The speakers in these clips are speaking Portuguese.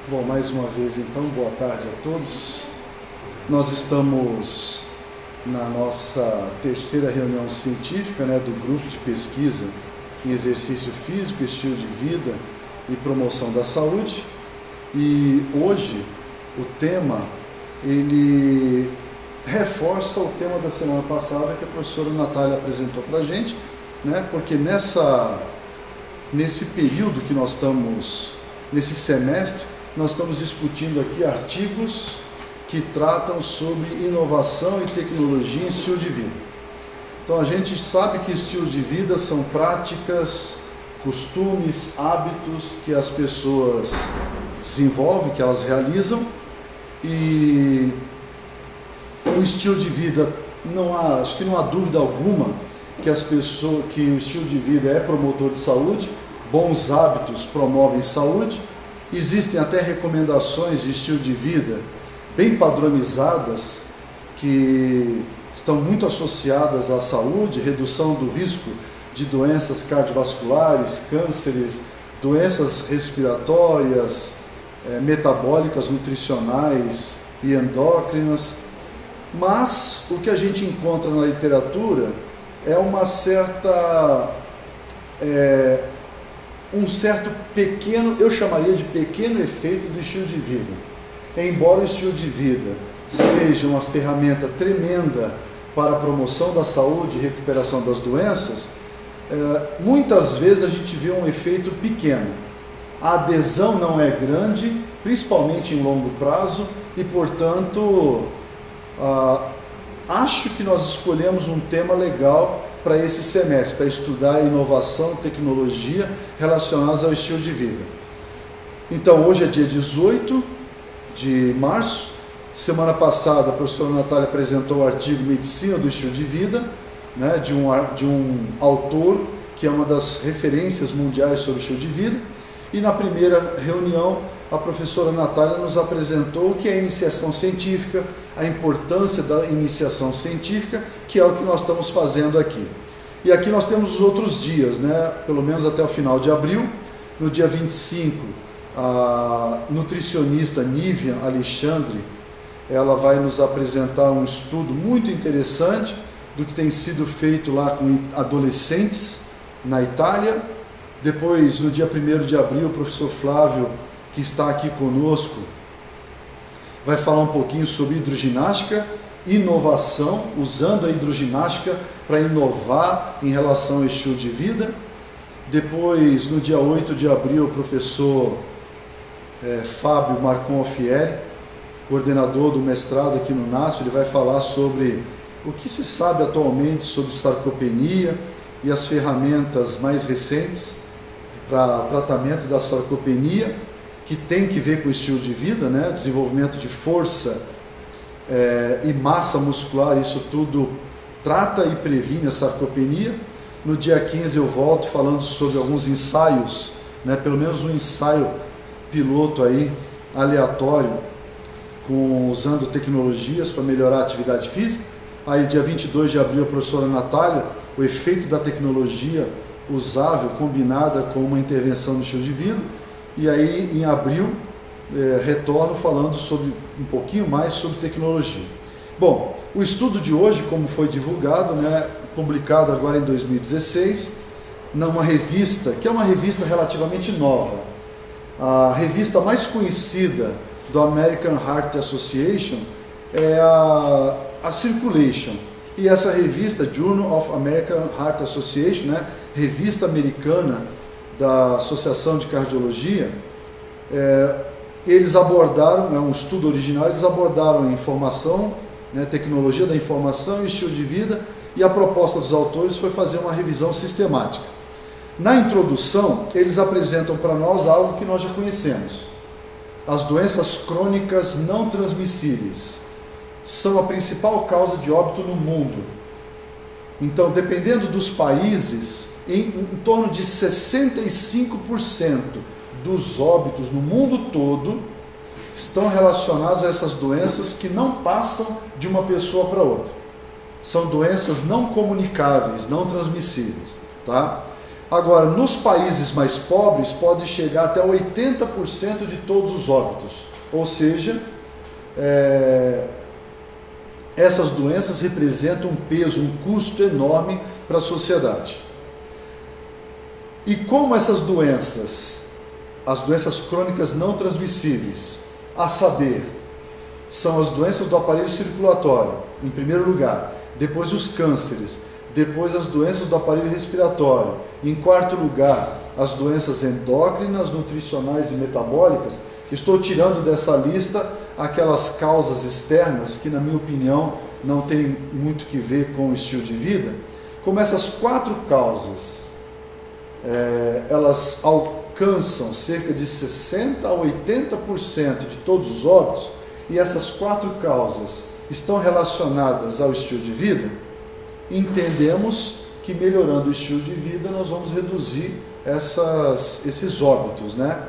Bom, mais uma vez então, boa tarde a todos. Nós estamos na nossa terceira reunião científica, do grupo de pesquisa em exercício físico, estilo de vida e promoção da saúde. E hoje o tema, ele reforça o tema da semana passada que a professora Natália apresentou para a gente, porque nesse período que nós estamos, nesse semestre, nós estamos discutindo aqui artigos que tratam sobre inovação e tecnologia em estilo de vida. Então a gente sabe que estilo de vida são práticas, costumes, hábitos que as pessoas desenvolvem, que elas realizam, e o estilo de vida, acho que não há dúvida alguma que o estilo de vida é promotor de saúde, bons hábitos promovem saúde. Existem até recomendações de estilo de vida bem padronizadas que estão muito associadas à saúde, redução do risco de doenças cardiovasculares, cânceres, doenças respiratórias, metabólicas, nutricionais e endócrinas. Mas o que a gente encontra na literatura é um certo pequeno, eu chamaria de pequeno efeito do estilo de vida. Embora o estilo de vida seja uma ferramenta tremenda para a promoção da saúde e recuperação das doenças, muitas vezes a gente vê um efeito pequeno. A adesão não é grande, principalmente em longo prazo, e portanto acho que nós escolhemos um tema legal para esse semestre, para estudar inovação, tecnologia relacionadas ao estilo de vida. Então, hoje é dia 18 de março. Semana passada, a professora Natália apresentou o artigo Medicina do Estilo de Vida, de um autor que é uma das referências mundiais sobre o estilo de vida. E na primeira reunião, a professora Natália nos apresentou o que é a iniciação científica, a importância da iniciação científica, que é o que nós estamos fazendo aqui. E aqui nós temos os outros dias, pelo menos até o final de abril. No dia 25, a nutricionista Nívia Alexandre, ela vai nos apresentar um estudo muito interessante do que tem sido feito lá com adolescentes na Itália. Depois, no dia 1º de abril, o professor Flávio, que está aqui conosco, vai falar um pouquinho sobre hidroginástica, inovação, usando a hidroginástica para inovar em relação ao estilo de vida. Depois, no dia 8 de abril, o professor Fábio Marcon Alfieri, coordenador do mestrado aqui no NASF, ele vai falar sobre o que se sabe atualmente sobre sarcopenia e as ferramentas mais recentes para tratamento da sarcopenia, que tem que ver com o estilo de vida, desenvolvimento de força e massa muscular, isso tudo trata e previne a sarcopenia. No dia 15 eu volto falando sobre alguns ensaios, pelo menos um ensaio piloto aí, aleatório, usando tecnologias para melhorar a atividade física. Aí dia 22 de abril a professora Natália, o efeito da tecnologia usável, combinada com uma intervenção no estilo de vida. E aí em abril retorno falando um pouquinho mais sobre tecnologia. Bom, o estudo de hoje, como foi divulgado, publicado agora em 2016, numa revista, que é uma revista relativamente nova. A revista mais conhecida do American Heart Association é a Circulation. E essa revista, Journal of American Heart Association, revista americana da Associação de Cardiologia, eles abordaram, um estudo original, eles abordaram a informação, tecnologia da informação e estilo de vida, e a proposta dos autores foi fazer uma revisão sistemática. Na introdução, eles apresentam para nós algo que nós já conhecemos. As doenças crônicas não transmissíveis são a principal causa de óbito no mundo. Então, dependendo dos países, em torno de 65% dos óbitos no mundo todo estão relacionados a essas doenças que não passam de uma pessoa para outra. São doenças não comunicáveis, não transmissíveis, tá? Agora, nos países mais pobres, pode chegar até 80% de todos os óbitos. Ou seja, essas doenças representam um peso, um custo enorme para a sociedade. E como essas doenças, as doenças crônicas não transmissíveis, a saber, são as doenças do aparelho circulatório, em primeiro lugar, depois os cânceres, depois as doenças do aparelho respiratório, em quarto lugar, as doenças endócrinas, nutricionais e metabólicas. Estou tirando dessa lista aquelas causas externas que, na minha opinião, não tem muito que ver com o estilo de vida. Como essas 4 causas, elas alcançam cerca de 60% a 80% de todos os óbitos, e essas 4 causas estão relacionadas ao estilo de vida, entendemos que melhorando o estilo de vida nós vamos reduzir esses óbitos, né?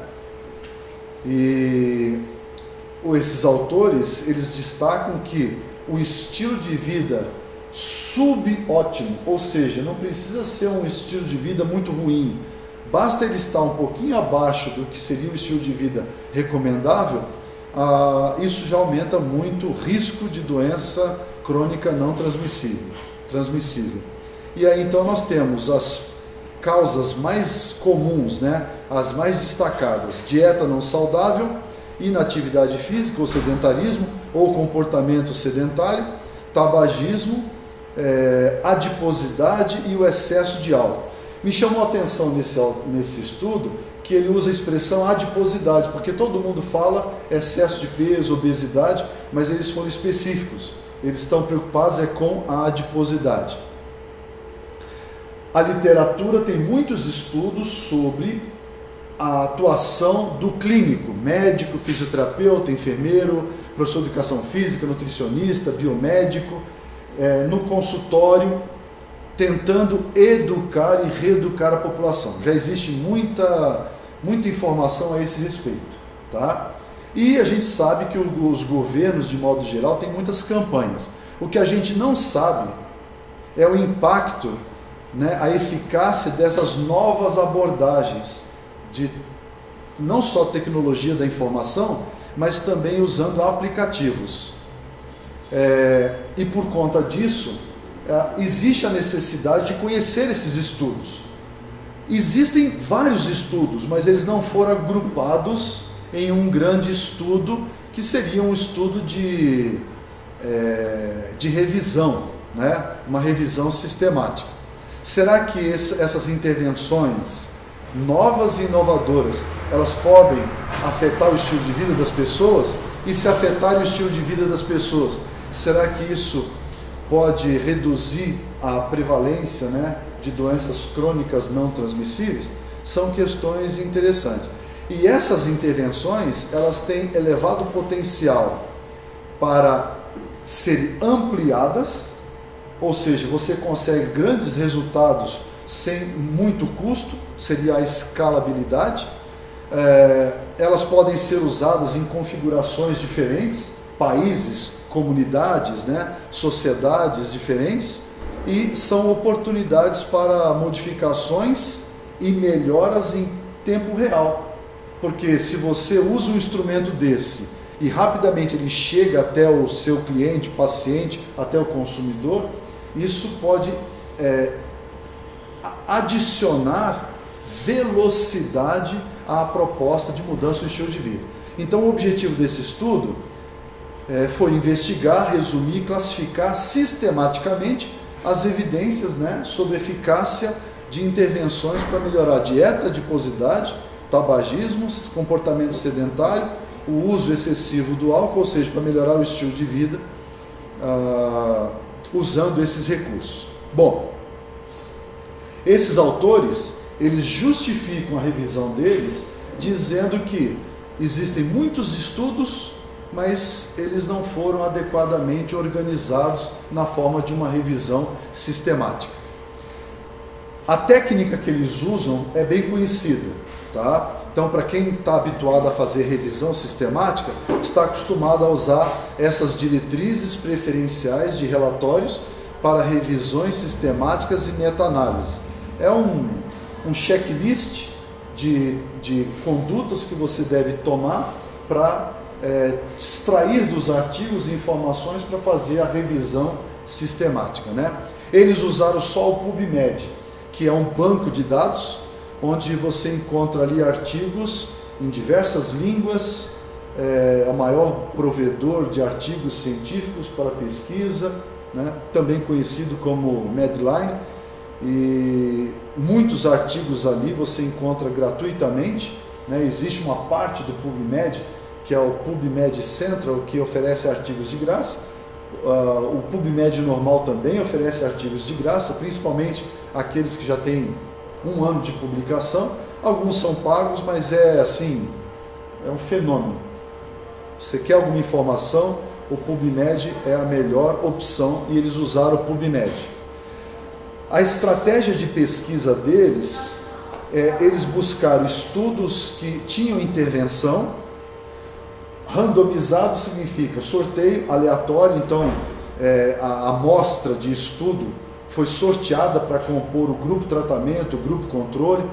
E esses autores, eles destacam que o estilo de vida subótimo, ou seja, não precisa ser um estilo de vida muito ruim, basta ele estar um pouquinho abaixo do que seria o estilo de vida recomendável, isso já aumenta muito o risco de doença crônica não transmissível. E aí então nós temos as causas mais comuns, né? As mais destacadas: dieta não saudável, inatividade física ou sedentarismo, ou comportamento sedentário, tabagismo, adiposidade e o excesso de álcool. Me chamou a atenção nesse estudo que ele usa a expressão adiposidade, porque todo mundo fala excesso de peso, obesidade, mas eles foram específicos. Eles estão preocupados com a adiposidade. A literatura tem muitos estudos sobre a atuação do clínico, médico, fisioterapeuta, enfermeiro, professor de educação física, nutricionista, biomédico, no consultório, tentando educar e reeducar a população. Já existe muita informação a esse respeito, tá? E a gente sabe que os governos, de modo geral, têm muitas campanhas. O que a gente não sabe é o impacto, né, a eficácia dessas novas abordagens de não só tecnologia da informação, mas também usando aplicativos. E por conta disso, existe a necessidade de conhecer esses estudos. Existem vários estudos, mas eles não foram agrupados em um grande estudo, que seria um estudo de revisão, né? Uma revisão sistemática. Será que essas intervenções novas e inovadoras, elas podem afetar o estilo de vida das pessoas? E se afetarem o estilo de vida das pessoas, será que isso pode reduzir a prevalência, né, de doenças crônicas não transmissíveis? São questões interessantes. E essas intervenções, elas têm elevado potencial para serem ampliadas, ou seja, você consegue grandes resultados sem muito custo, seria a escalabilidade. Elas podem ser usadas em configurações diferentes, países, comunidades, né, sociedades diferentes, e são oportunidades para modificações e melhoras em tempo real. Porque se você usa um instrumento desse e rapidamente ele chega até o seu cliente, paciente, até o consumidor, isso pode adicionar velocidade à proposta de mudança do estilo de vida. Então o objetivo desse estudo foi investigar, resumir e classificar sistematicamente as evidências, né, sobre a eficácia de intervenções para melhorar a dieta, adiposidade, tabagismo, comportamento sedentário, o uso excessivo do álcool, ou seja, para melhorar o estilo de vida, usando esses recursos. Bom, esses autores, eles justificam a revisão deles dizendo que existem muitos estudos, mas eles não foram adequadamente organizados na forma de uma revisão sistemática. A técnica que eles usam é bem conhecida, tá? Então, para quem está habituado a fazer revisão sistemática, está acostumado a usar essas diretrizes preferenciais de relatórios para revisões sistemáticas e meta-análises. um checklist de condutas que você deve tomar para extrair dos artigos informações para fazer a revisão sistemática, né? Eles usaram só o PubMed, que é um banco de dados, onde você encontra ali artigos em diversas línguas, é o maior provedor de artigos científicos para pesquisa, né? Também conhecido como Medline, e muitos artigos ali você encontra gratuitamente, né? Existe uma parte do PubMed, que é o PubMed Central, que oferece artigos de graça. O PubMed normal também oferece artigos de graça, principalmente aqueles que já têm 1 ano de publicação. Alguns são pagos, mas é um fenômeno. Você quer alguma informação, o PubMed é a melhor opção e eles usaram o PubMed. A estratégia de pesquisa deles, eles buscaram estudos que tinham intervenção. Randomizado significa sorteio aleatório, então a amostra de estudo foi sorteada para compor o grupo tratamento, o grupo controle,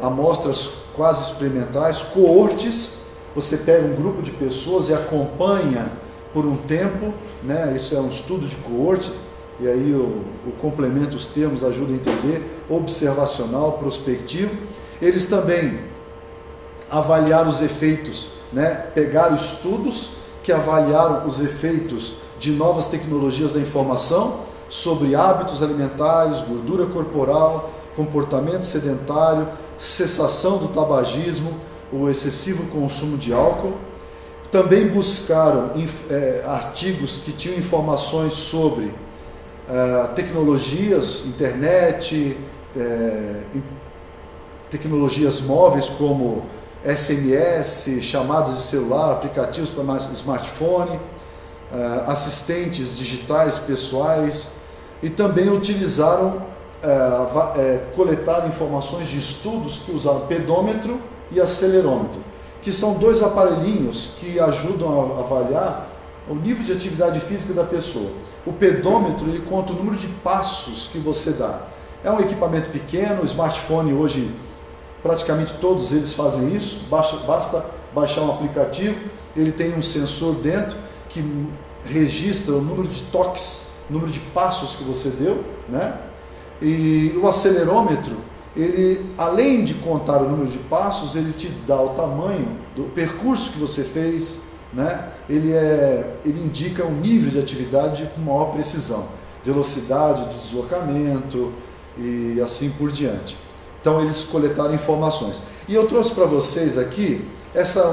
amostras quase experimentais, coortes. Você pega um grupo de pessoas e acompanha por um tempo, né? Isso é um estudo de coorte, e aí o complemento, os termos ajuda a entender, observacional, prospectivo. Eles também avaliaram os efeitos, né? Pegaram estudos que avaliaram os efeitos de novas tecnologias da informação sobre hábitos alimentares, gordura corporal, comportamento sedentário, cessação do tabagismo, o excessivo consumo de álcool. Também buscaram artigos que tinham informações sobre tecnologias, internet, tecnologias móveis como SMS, chamadas de celular, aplicativos para smartphone, assistentes digitais pessoais, e também utilizaram, coletaram informações de estudos que usaram pedômetro e acelerômetro, que são 2 aparelhinhos que ajudam a avaliar o nível de atividade física da pessoa. O pedômetro, ele conta o número de passos que você dá. É um equipamento pequeno, o smartphone hoje praticamente todos eles fazem isso, basta baixar um aplicativo, ele tem um sensor dentro que registra o número de toques, o número de passos que você deu, né? E o acelerômetro, ele, além de contar o número de passos, ele te dá o tamanho do percurso que você fez, né? Ele indica um nível de atividade com maior precisão, velocidade de deslocamento e assim por diante. Então eles coletaram informações. E eu trouxe para vocês aqui,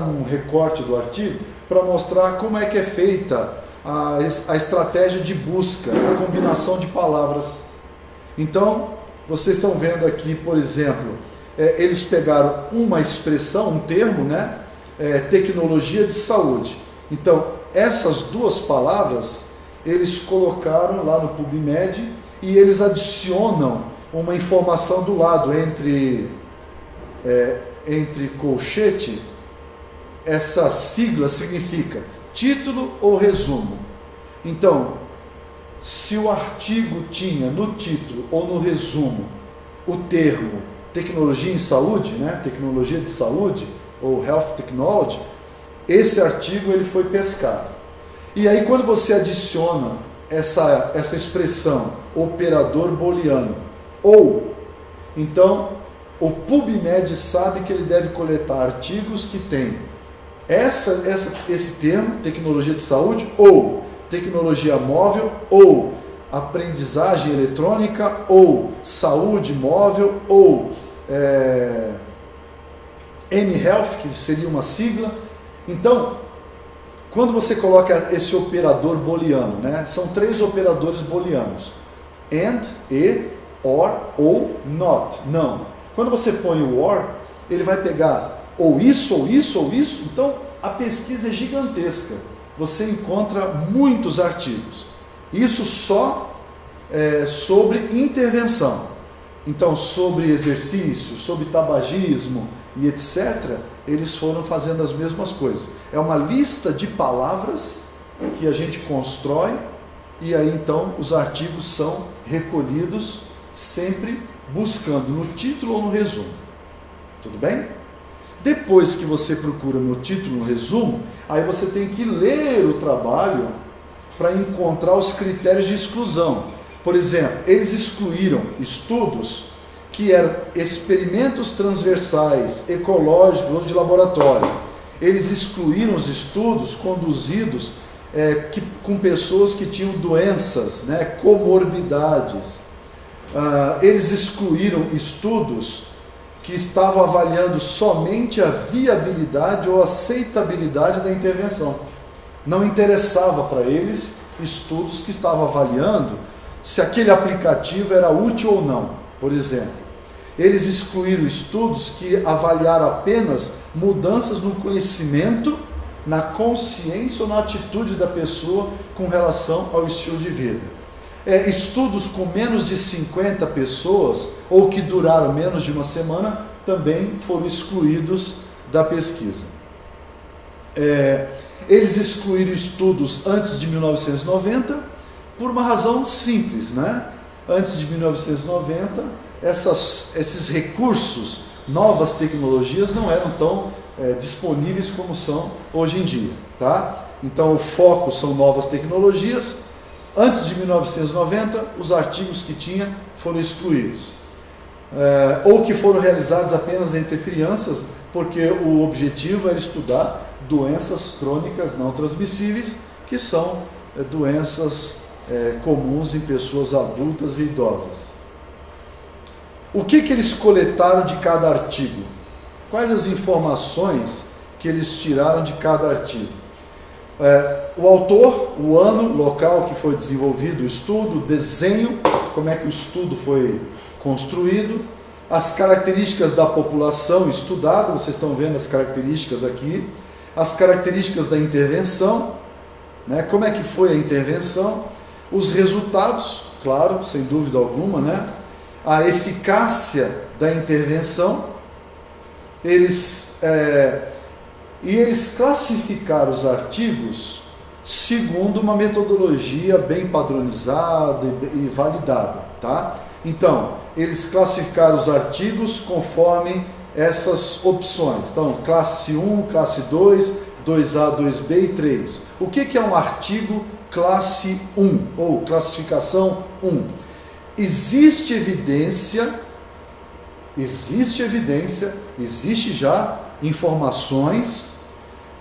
um recorte do artigo, para mostrar como é que é feita a estratégia de busca, a combinação de palavras. Então, vocês estão vendo aqui, por exemplo, eles pegaram uma expressão, um termo, né? Tecnologia de saúde. Então, essas 2 palavras, eles colocaram lá no PubMed e eles adicionam uma informação do lado, entre colchete. Essa sigla significa título ou resumo. Então, se o artigo tinha no título ou no resumo o termo tecnologia em saúde, né? Tecnologia de saúde, ou health technology, esse artigo ele foi pescado. E aí quando você adiciona essa expressão operador booleano, então o PubMed sabe que ele deve coletar artigos que têm esse termo, tecnologia de saúde, ou tecnologia móvel, ou aprendizagem eletrônica, ou saúde móvel, ou mHealth, que seria uma sigla. Então, quando você coloca esse operador booleano, né, são 3 operadores booleanos: and, e, or, ou, not, não. Quando você põe o or, ele vai pegar ou isso, ou isso, ou isso. Então, a pesquisa é gigantesca. Você encontra muitos artigos. Isso só sobre intervenção. Então, sobre exercício, sobre tabagismo e etc., eles foram fazendo as mesmas coisas. É uma lista de palavras que a gente constrói, e aí então os artigos são recolhidos sempre buscando no título ou no resumo. Tudo bem? Depois que você procura no título, no resumo, aí você tem que ler o trabalho para encontrar os critérios de exclusão. Por exemplo, eles excluíram estudos que eram experimentos transversais, ecológicos ou de laboratório. Eles excluíram os estudos conduzidos com pessoas que tinham doenças, comorbidades. Eles excluíram estudos que estavam avaliando somente a viabilidade ou aceitabilidade da intervenção. Não interessava para eles estudos que estavam avaliando se aquele aplicativo era útil ou não, por exemplo. Eles excluíram estudos que avaliaram apenas mudanças no conhecimento, na consciência ou na atitude da pessoa com relação ao estilo de vida. Estudos com menos de 50 pessoas ou que duraram menos de uma semana também foram excluídos da pesquisa. Eles excluíram estudos antes de 1990 por uma razão simples, Antes de 1990, esses recursos, novas tecnologias não eram tão disponíveis como são hoje em dia, tá? Então o foco são novas tecnologias. Antes de 1990, os artigos que tinha foram excluídos, ou que foram realizados apenas entre crianças, porque o objetivo era estudar doenças crônicas não transmissíveis, que são doenças comuns em pessoas adultas e idosas. O que eles coletaram de cada artigo? Quais as informações que eles tiraram de cada artigo? O autor, o ano, local que foi desenvolvido o estudo, o desenho, como é que o estudo foi construído, as características da população estudada, vocês estão vendo as características aqui, as características da intervenção, como é que foi a intervenção, os resultados, claro, sem dúvida alguma, a eficácia da intervenção. Eles classificaram os artigos segundo uma metodologia bem padronizada e validada, tá? Então, eles classificaram os artigos conforme essas opções. Então, classe 1, classe 2, 2A, 2B e 3. O que é um artigo classe 1 ou classificação 1? Existe já informações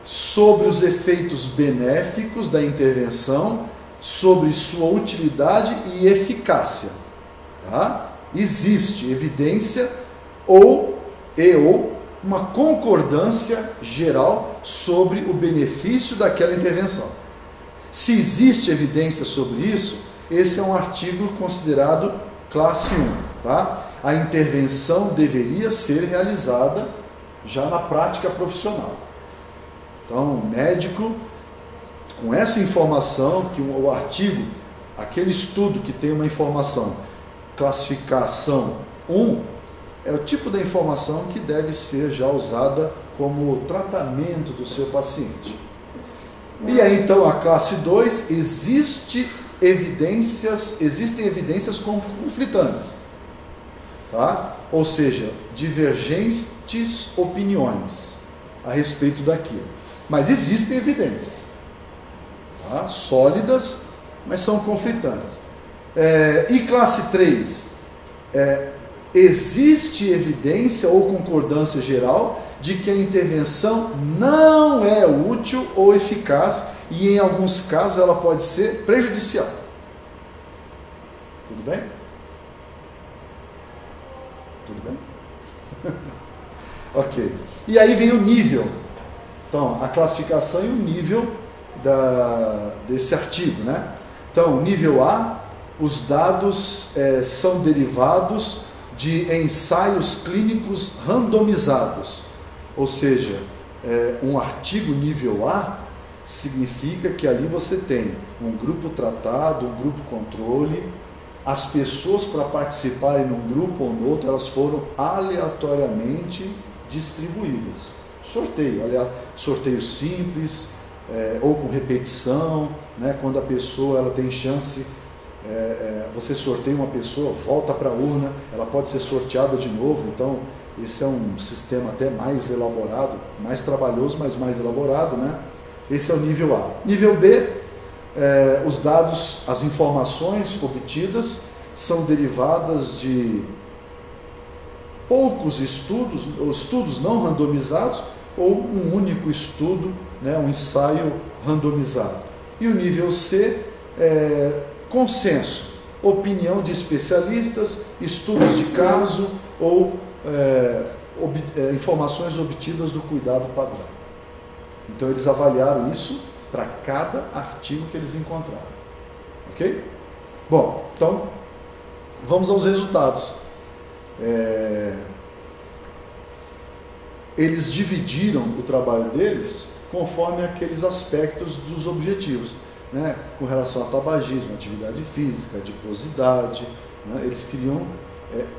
sobre os efeitos benéficos da intervenção, sobre sua utilidade e eficácia, tá? Existe evidência ou uma concordância geral sobre o benefício daquela intervenção. Se existe evidência sobre isso, esse é um artigo considerado classe 1, tá? A intervenção deveria ser realizada já na prática profissional. Então, o médico, com essa informação, que o artigo, aquele estudo que tem uma informação, classificação 1, é o tipo da informação que deve ser já usada como tratamento do seu paciente. E aí, então, a classe 2, existem evidências conflitantes, tá? Ou seja, divergentes opiniões a respeito daquilo. Mas existem evidências, tá? Sólidas, mas são conflitantes. E classe 3, existe evidência ou concordância geral de que a intervenção não é útil ou eficaz e, em alguns casos, ela pode ser prejudicial. Tudo bem? Tudo bem? Ok. E aí vem o nível. Então, a classificação e o nível desse artigo, Então, nível A, os dados são derivados de ensaios clínicos randomizados. Ou seja, um artigo nível A significa que ali você tem um grupo tratado, um grupo controle. As pessoas, para participarem num grupo ou no outro, elas foram aleatoriamente distribuídas. Sorteio simples, ou com repetição, quando a pessoa ela tem chance você sorteia uma pessoa, volta para a urna, ela pode ser sorteada de novo. Então esse é um sistema até mais elaborado, mais trabalhoso, mas mais elaborado, né? Esse é o nível A. Nível B, os dados, as informações obtidas são derivadas de poucos estudos, ou estudos não randomizados, ou um único estudo, né, um ensaio randomizado. E o nível C, consenso, opinião de especialistas, estudos de caso ou informações obtidas do cuidado padrão. Então eles avaliaram isso para cada artigo que eles encontraram. Ok? Bom, então vamos aos resultados. Eles dividiram o trabalho deles conforme aqueles aspectos dos objetivos, né? Com relação ao tabagismo, atividade física, adiposidade, né? Eles queriam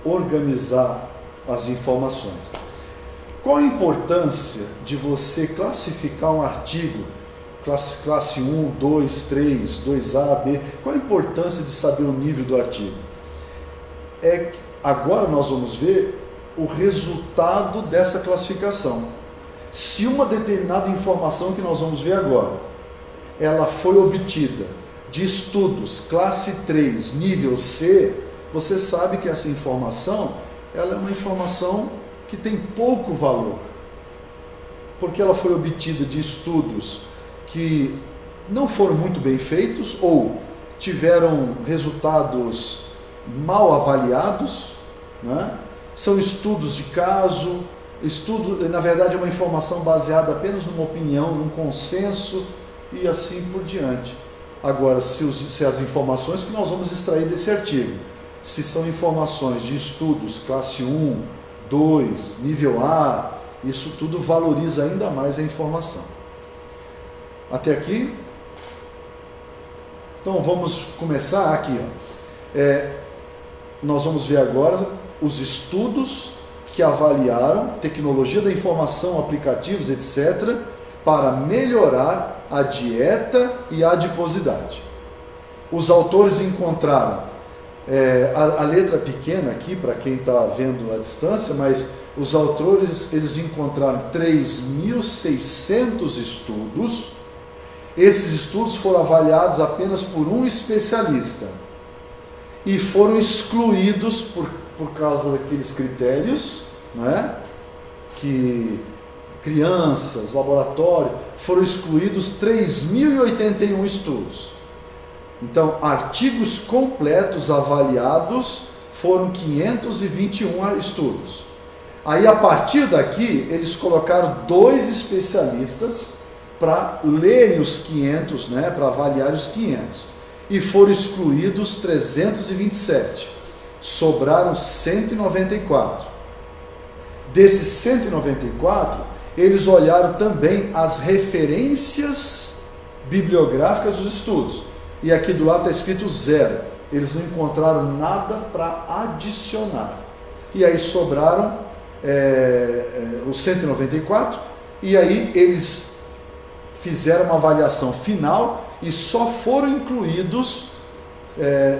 organizar as informações. Qual a importância de você classificar um artigo, classe 1, 2, 3, 2A, B? Qual a importância de saber o nível do artigo? Agora nós vamos ver o resultado dessa classificação. Se uma determinada informação que nós vamos ver agora, ela foi obtida de estudos classe 3, nível C, você sabe que essa informação, ela é uma informação que tem pouco valor, porque ela foi obtida de estudos que não foram muito bem feitos ou tiveram resultados mal avaliados, né? São estudos de caso, na verdade é uma informação baseada apenas numa opinião, num consenso e assim por diante. Agora, se as informações que nós vamos extrair desse artigo, se são informações de estudos classe 1, 2, nível A, isso tudo valoriza ainda mais a informação. Até aqui? Então vamos começar aqui. Nós vamos ver agora os estudos que avaliaram tecnologia da informação, aplicativos, etc., para melhorar a dieta e a adiposidade. Os autores encontraram, a letra pequena aqui, para quem está vendo à distância, mas os autores eles encontraram 3.600 estudos. Esses estudos foram avaliados apenas por um especialista e foram excluídos por causa daqueles critérios, né, que crianças, laboratório, foram excluídos 3.081 estudos. Então, artigos completos avaliados foram 521 estudos. Aí, a partir daqui, eles colocaram 2 especialistas para lerem os 500, né, para avaliar os 500. E foram excluídos 327. Sobraram 194. Desses 194, eles olharam também as referências bibliográficas dos estudos. E aqui do lado está escrito 0. Eles não encontraram nada para adicionar. E aí sobraram os 194. E aí eles fizeram uma avaliação final e só foram incluídos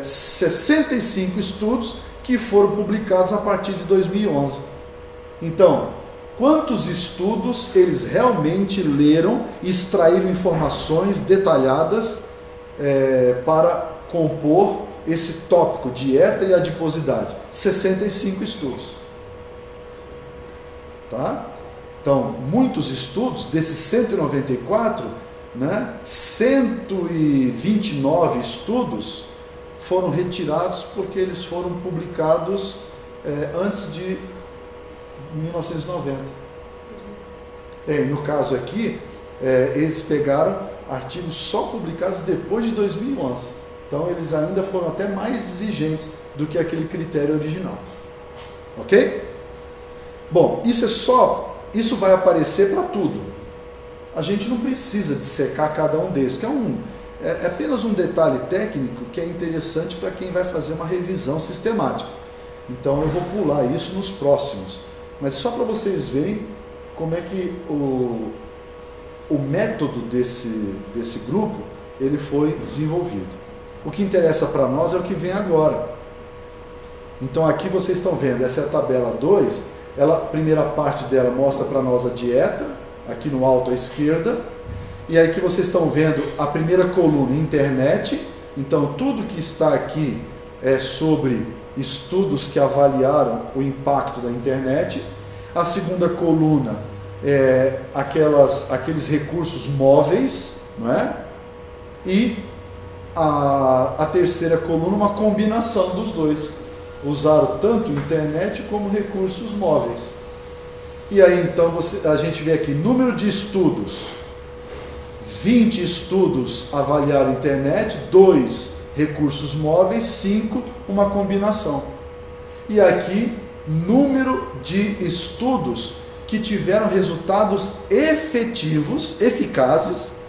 65 estudos que foram publicados a partir de 2011. Então, quantos estudos eles realmente leram e extraíram informações detalhadas para compor esse tópico, dieta e adiposidade? 65 estudos. Tá? Então, muitos estudos, desses 194, né, 129 estudos foram retirados porque eles foram publicados antes de 1990. No caso aqui, eles pegaram artigos só publicados depois de 2011. Então, eles ainda foram até mais exigentes do que aquele critério original. Ok? Bom, isso vai aparecer para tudo. A gente não precisa dissecar cada um desses, que é apenas um detalhe técnico que é interessante para quem vai fazer uma revisão sistemática. Então eu vou pular isso nos próximos. Mas só para vocês verem como é que o método desse grupo ele foi desenvolvido. O que interessa para nós é o que vem agora. Então aqui vocês estão vendo, essa é a tabela 2, a primeira parte dela mostra para nós a dieta, aqui no alto à esquerda, e aí que vocês estão vendo a primeira coluna, internet. Então tudo que está aqui é sobre estudos que avaliaram o impacto da internet. A segunda coluna é aqueles recursos móveis, não é? E a terceira coluna, uma combinação dos dois. Usaram tanto internet como recursos móveis. E aí então a gente vê aqui, número de estudos, 20 estudos avaliaram a internet, 2 recursos móveis, 5 uma combinação. E aqui, número de estudos que tiveram resultados efetivos, eficazes,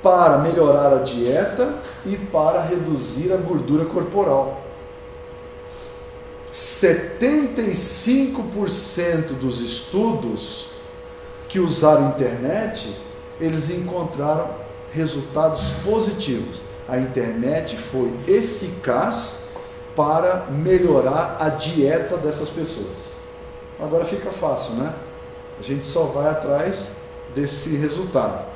para melhorar a dieta e para reduzir a gordura corporal. 75% dos estudos que usaram a internet, eles encontraram resultados positivos. A internet foi eficaz para melhorar a dieta dessas pessoas. Agora fica fácil, né? A gente só vai atrás desse resultado.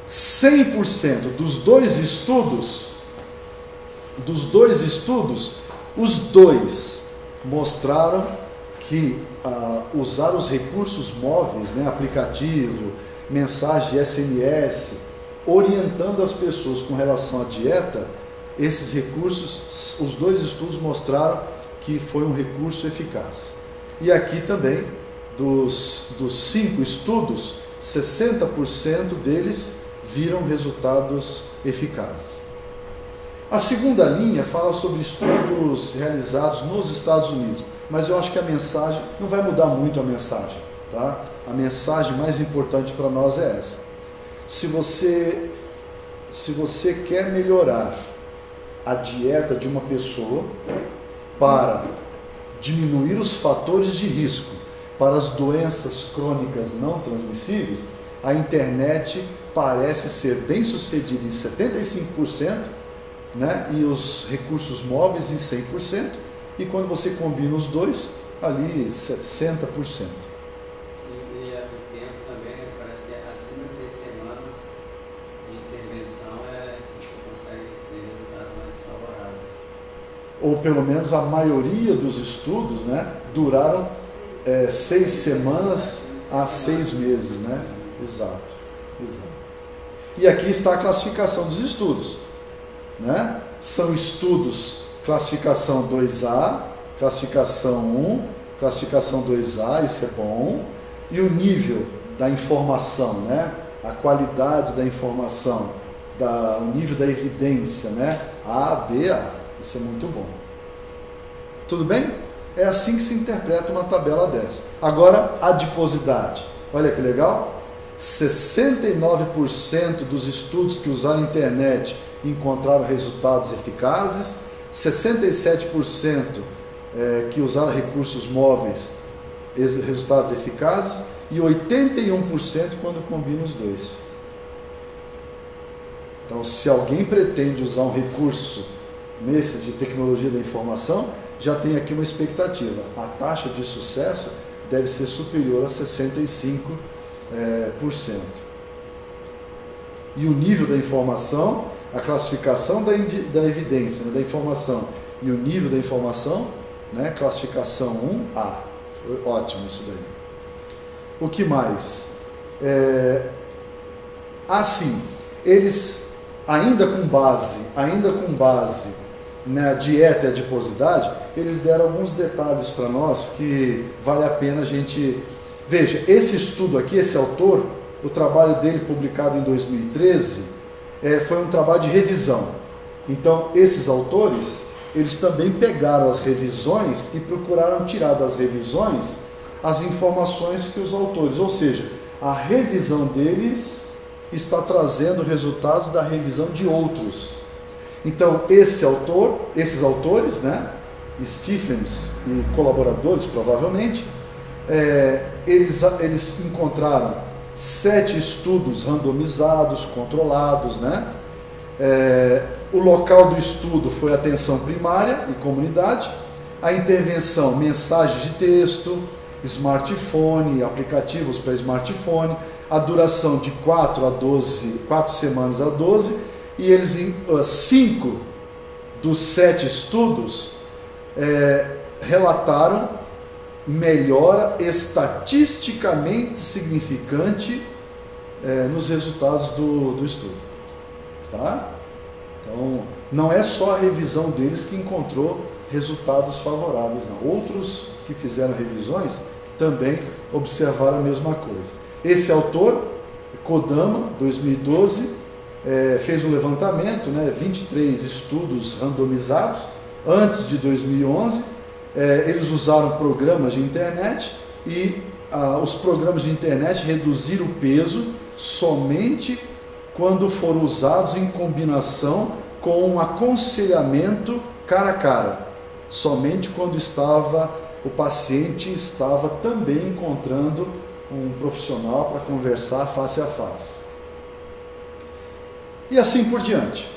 100% dos dois estudos, os dois mostraram que usar os recursos móveis, né, aplicativo, mensagem SMS, orientando as pessoas com relação à dieta, esses recursos, os dois estudos mostraram que foi um recurso eficaz. E aqui também, dos 5 estudos, 60% deles viram resultados eficazes. A segunda linha fala sobre estudos realizados nos Estados Unidos, mas eu acho que a mensagem, não vai mudar muito a mensagem, tá? A mensagem mais importante para nós é essa. Se você quer melhorar a dieta de uma pessoa para diminuir os fatores de risco para as doenças crônicas não transmissíveis, a internet parece ser bem sucedida em 75%, né? E os recursos móveis em 100%, e quando você combina os dois, ali 60%. E o tempo também, parece que acima de 6 semanas de intervenção a gente consegue ter resultados mais favoráveis. Ou pelo menos a maioria dos estudos, né, duraram 6 semanas a 6 meses, né? Exato. E aqui está a classificação dos estudos, né? São estudos classificação 2A, classificação 1, classificação 2A, isso é bom, e o nível da informação, né? A qualidade da informação, o nível da evidência, né? A, B, A, isso é muito bom. Tudo bem? É assim que se interpreta uma tabela dessa. Agora, adiposidade. Olha que legal. 69% dos estudos que usaram a internet encontraram resultados eficazes, 67% que usaram recursos móveis, resultados eficazes, e 81% quando combina os dois. Então, se alguém pretende usar um recurso nesse de tecnologia da informação, já tem aqui uma expectativa. A taxa de sucesso deve ser superior a 65%. E o nível da informação, a classificação da evidência, né, da informação, e o nível da informação, né, classificação 1A. Foi ótimo isso daí. O que mais? Assim, eles, ainda com base na dieta e adiposidade, eles deram alguns detalhes para nós que vale a pena a gente... Veja, esse estudo aqui, esse autor, o trabalho dele publicado em 2013, foi um trabalho de revisão. Então, esses autores, eles também pegaram as revisões e procuraram tirar das revisões as informações que os autores, ou seja, a revisão deles está trazendo resultados da revisão de outros. Então, esses autores, né, Stephens e colaboradores, provavelmente, eles encontraram 7 estudos randomizados, controlados, né, O local do estudo foi atenção primária e comunidade. A intervenção, mensagens de texto, smartphone, aplicativos para smartphone. A duração de 4 semanas a 12. E eles, 5 dos 7 estudos, relataram melhora estatisticamente significante nos resultados do estudo. Tá? Então, não é só a revisão deles que encontrou resultados favoráveis, não. Outros que fizeram revisões também observaram a mesma coisa. Esse autor, Kodama, 2012, fez um levantamento, 23 estudos randomizados, antes de 2011, eles usaram programas de internet e os programas de internet reduziram o peso somente quando foram usados em combinação com um aconselhamento cara a cara, somente quando o paciente estava também encontrando um profissional para conversar face a face. E assim por diante.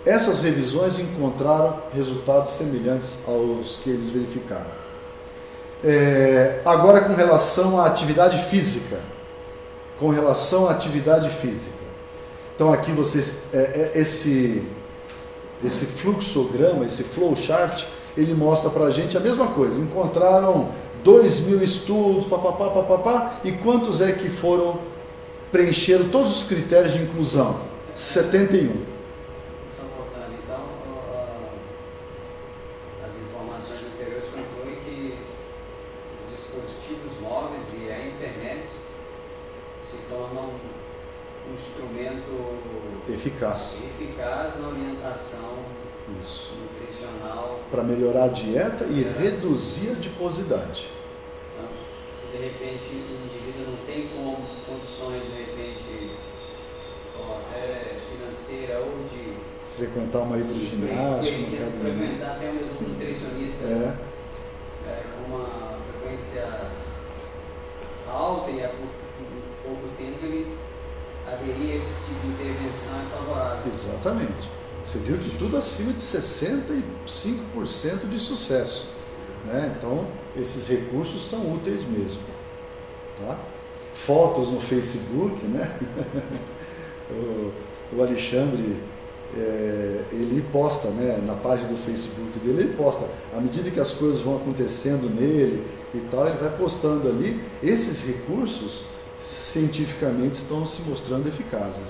Essas revisões encontraram resultados semelhantes aos que eles verificaram. Agora, com relação à atividade física. Então, aqui vocês, esse fluxograma, esse flowchart, ele mostra para a gente a mesma coisa. Encontraram 2.000 estudos, e quantos é que preencheram todos os critérios de inclusão? 71. Eficaz na orientação nutricional para melhorar a dieta e reduzir a adiposidade. Então, se de repente o indivíduo não tem condições, de repente, até financeira ou de frequentar uma hidroginástica, frequentar até mesmo um nutricionista com uma frequência alta e há pouco tempo ele aderir a esse tipo de intervenção é favorável. Exatamente. Você viu que tudo acima de 65% de sucesso. Então, esses recursos são úteis mesmo. Tá? Fotos no Facebook, o Alexandre, ele posta, na página do Facebook dele, ele posta, à medida que as coisas vão acontecendo nele e tal, ele vai postando ali. Esses recursos cientificamente estão se mostrando eficazes.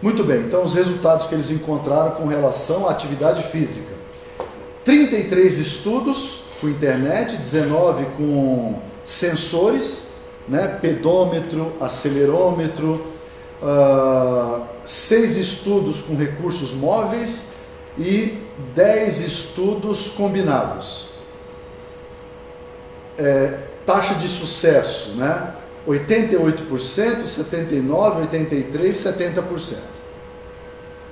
Muito bem, então os resultados que eles encontraram com relação à atividade física: 33 estudos com internet, 19 com sensores, pedômetro, acelerômetro, 6 estudos com recursos móveis e 10 estudos combinados. Taxa de sucesso, 88%, 79%, 83%, 70%.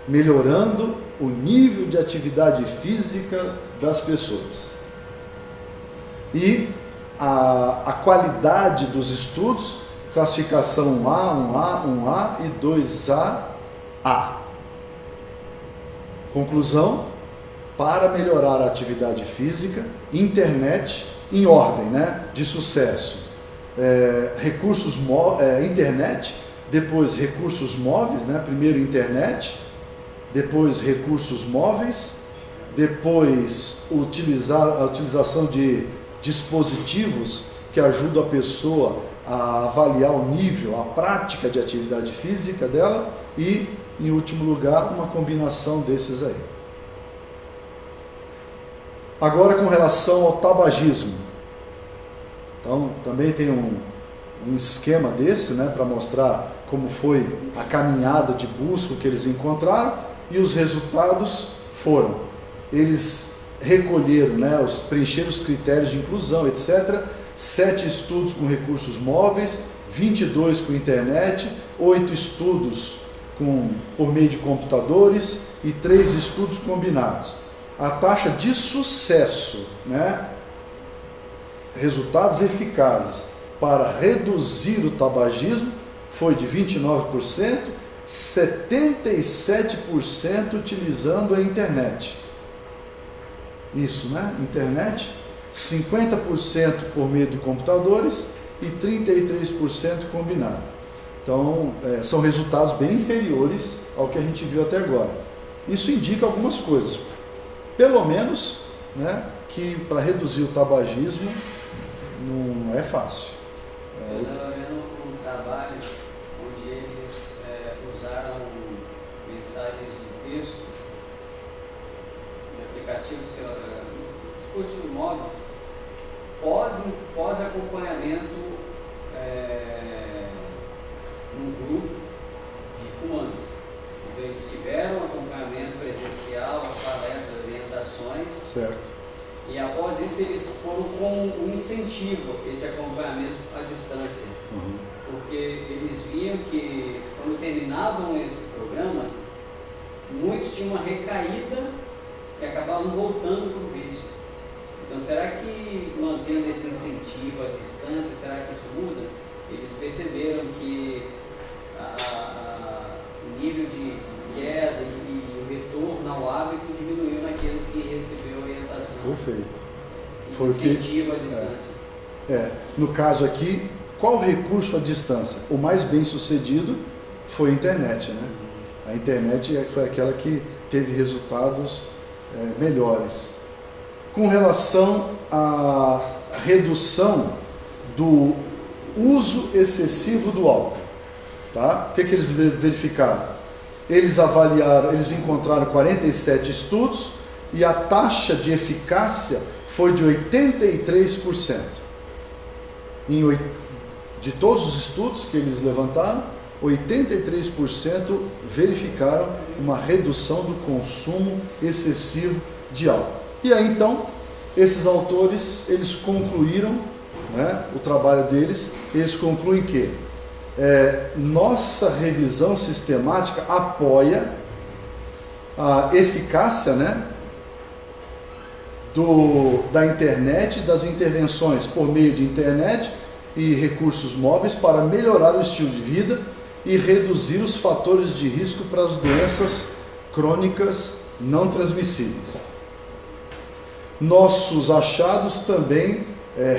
Melhorando o nível de atividade física das pessoas. E a qualidade dos estudos, classificação 1A, 1A e 2A. Conclusão: para melhorar a atividade física, internet em ordem, de sucesso. Internet, depois recursos móveis, primeiro internet, depois recursos móveis, depois a utilização de dispositivos que ajudam a pessoa a avaliar o nível, a prática de atividade física dela e, em último lugar, uma combinação desses aí. Agora, com relação ao tabagismo. Então, também tem um esquema desse, para mostrar como foi a caminhada de busca que eles encontraram, e os resultados foram: eles recolheram, preencheram os critérios de inclusão, etc. 7 estudos com recursos móveis, 22 com internet, 8 estudos por meio de computadores e 3 estudos combinados. A taxa de sucesso, resultados eficazes para reduzir o tabagismo foi de 29%, 77% utilizando a internet. Isso, né? Internet, 50% por meio de computadores e 33% combinado. Então, são resultados bem inferiores ao que a gente viu até agora. Isso indica algumas coisas. Pelo menos, né, que para reduzir o tabagismo não é fácil. Eu estava vendo um trabalho onde eles usaram mensagens de texto no aplicativo do celular, dispositivo móvel, pós-acompanhamento num grupo de fumantes. Então eles tiveram acompanhamento presencial, as palestras, orientações. Certo. E após isso eles foram com um incentivo, esse acompanhamento à distância. Porque eles viam que quando terminavam esse programa, muitos tinham uma recaída e acabavam voltando para o vício. Então será que mantendo esse incentivo à distância, será que isso muda? Eles perceberam que o nível de queda e o retorno ao hábito diminuiu naqueles que receberam orientação. Perfeito. Foi incentivo à distância. No caso aqui, qual recurso à distância? O mais bem sucedido foi a internet, né? A internet foi aquela que teve resultados melhores. Com relação à redução do uso excessivo do álcool, tá? O que eles verificaram? Eles encontraram 47 estudos e a taxa de eficácia foi de 83%. De todos os estudos que eles levantaram, 83% verificaram uma redução do consumo excessivo de álcool. E aí então, esses autores, eles concluíram, né, o trabalho deles, eles concluem que nossa revisão sistemática apoia a eficácia, né, da internet, das intervenções por meio de internet e recursos móveis para melhorar o estilo de vida e reduzir os fatores de risco para as doenças crônicas não transmissíveis. Nossos achados também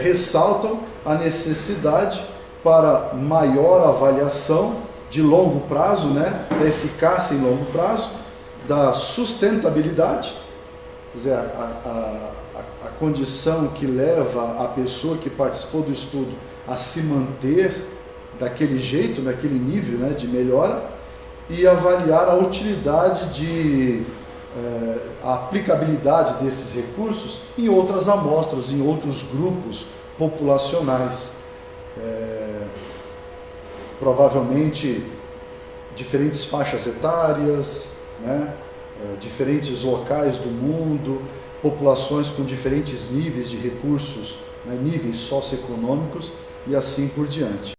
ressaltam a necessidade para maior avaliação de longo prazo, né, da eficácia em longo prazo, da sustentabilidade, quer dizer, a condição que leva a pessoa que participou do estudo a se manter daquele jeito, naquele nível, né, de melhora, e avaliar a utilidade a aplicabilidade desses recursos em outras amostras, em outros grupos populacionais. Provavelmente diferentes faixas etárias, né, diferentes locais do mundo, populações com diferentes níveis de recursos, né, níveis socioeconômicos e assim por diante.